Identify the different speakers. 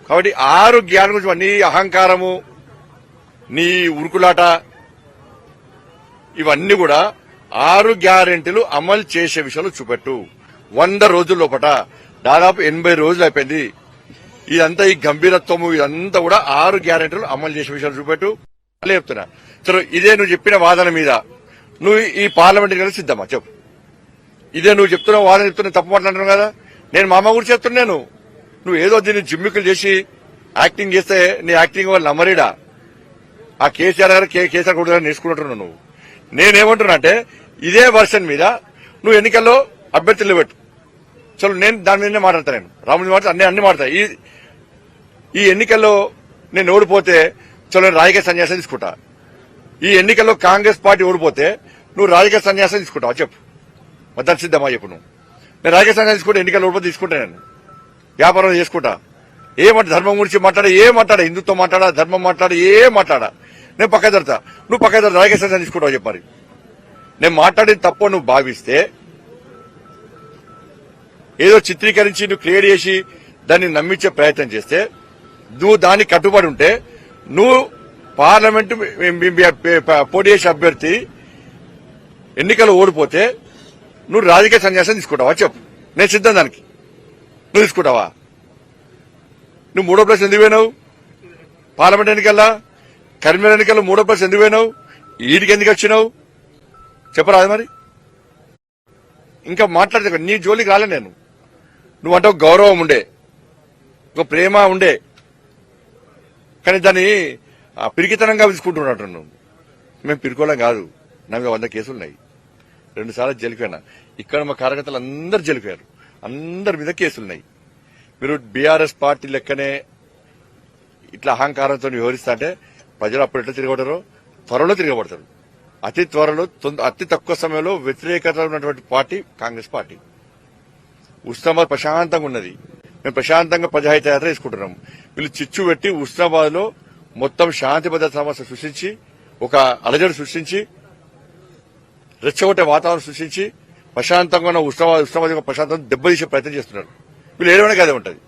Speaker 1: కాబట్టి 6 గ్యారెంటీ గురించి నీ అహంకారము, నీ ఉరుకులాట, ఇవన్నీ కూడా 6 గ్యారెంటీలు అమలు చేసే విషయాలు చూపెట్టు. 100 రోజుల లోపట దాదాపు 80 రోజులు అయిపోయింది. ఇదంతా ఈ గంభీరత్వము ఇదంతా కూడా 6 గ్యారెంటీలు అమలు చేసే విషయాలు చూపెట్టు. అలా చెప్తున్నా. సరే, ఇదే నువ్వు చెప్పిన వాదన మీద నువ్వు ఈ పార్లమెంట్ కలిసి సిద్ధమా చెప్పు. ఇదే నువ్వు చెప్తున్న వాదన చెప్తున్నా తప్పు మాట్లాడుతున్నావు కదా. నేను మా అమ్మ గురించి చెప్తున్నాను. నువ్వు ఏదో దీన్ని జిమ్మికులు చేసి యాక్టింగ్ చేస్తే నీ యాక్టింగ్ వాళ్ళు నమ్మరీడా. ఆ కేసీఆర్ గారు కేసీఆర్ కూడా నేర్చుకుంటున్నావు నువ్వు. నేనేమంటున్నా అంటే ఇదే వర్షన్ మీద నువ్వు ఎన్నికల్లో అభ్యర్థులు పెట్టు. చలో, నేను దాని మీదనే మాట్లాడతా. నేను రాముడి మాట అన్ని మాట్లాడతా. ఈ ఎన్నికల్లో నేను ఓడిపోతే చలో నేను రాజకీయ సన్యాసం తీసుకుంటా. ఈ ఎన్నికల్లో కాంగ్రెస్ పార్టీ ఓడిపోతే నువ్వు రాజకీయ సన్యాసం తీసుకుంటావా చెప్పు. మద్దతు సిద్ధమా చెప్పు. నువ్వు నేను రాజకీయ సన్యాసం తీసుకుంటే ఎన్నికల్లో ఓడిపోతే తీసుకుంటా. నేను వ్యాపారం చేసుకుంటా. ఏమంటే ధర్మం గురించి మాట్లాడా, హిందుత్వం మాట్లాడా, ధర్మం మాట్లాడా, మాట్లాడా నేను పక్క జరుగుతా. నువ్వు పక్క జరుగుతా రాజకీయ సన్యాసం తీసుకుంటావు చెప్పాలి. నేను మాట్లాడిన తప్పు నువ్వు భావిస్తే ఏదో చిత్రీకరించి నువ్వు క్రియేట్ చేసి దాన్ని నమ్మించే ప్రయత్నం చేస్తే నువ్వు దానికి కట్టుబడి ఉంటే నువ్వు పార్లమెంటు పోటీ చేసే అభ్యర్థి ఎన్నికలు ఓడిపోతే నువ్వు రాజకీయ సన్యాసం తీసుకుంటావా చెప్పు. నేను సిద్ధం దానికి. నువ్వు తీసుకుంటావా? నువ్వు 3వ ప్లేస్ ఎందుకు పోయినావు? పార్లమెంట్ ఎన్నికల్లా కరీంనగర్ ఎన్నికల్లో 3వ ప్లేస్ ఎందుకు పోయినావు? ఈడికి ఎందుకు వచ్చినావు చెప్పరాదు మరి. ఇంకా మాట్లాడితే నీ జోలికి రాలే నేను. నువ్వంటే ఒక గౌరవం ఉండే, ఒక ప్రేమ ఉండే, కానీ దాన్ని పిరికితనంగా తీసుకుంటున్నట్టు నువ్వు. మేము పిరుకోవడం కాదు. నా మీద 100 కేసులున్నాయి. 2 సార్లు జైలుపోయినా. ఇక్కడ మా కార్యకర్తలు అందరు జైలుపోయారు. అందరి మీద కేసులున్నాయి. మీరు బీఆర్ఎస్ పార్టీ లెక్కనే ఇట్లా అహంకారంతో వ్యవహరిస్తా అంటే ప్రజలు అప్పుడు ఎట్లా తిరగబడతారో త్వరలో తిరగబడతారు. అతి త్వరలో అతి తక్కువ సమయంలో వ్యతిరేకత ఉన్నటువంటి పార్టీ కాంగ్రెస్ పార్టీ. ఉస్నాబాద్ ప్రశాంతంగా ఉన్నది. మేము ప్రశాంతంగా ప్రజాహిత యాత్ర తీసుకుంటున్నాం. వీళ్ళు చిచ్చు పెట్టి ఉస్నాబాద్ లో మొత్తం శాంతి భద్రత సమస్య సృష్టించి, ఒక అలజడి సృష్టించి, రెచ్చగొట్టే వాతావరణం సృష్టించి ప్రశాంతంగా ఉన్న ఉస్నాబాద్ ప్రశాంతంగా దెబ్బతీసే ప్రయత్నం చేస్తున్నారు. వీళ్ళు ఏడవడానికి అదే ఉంటుంది.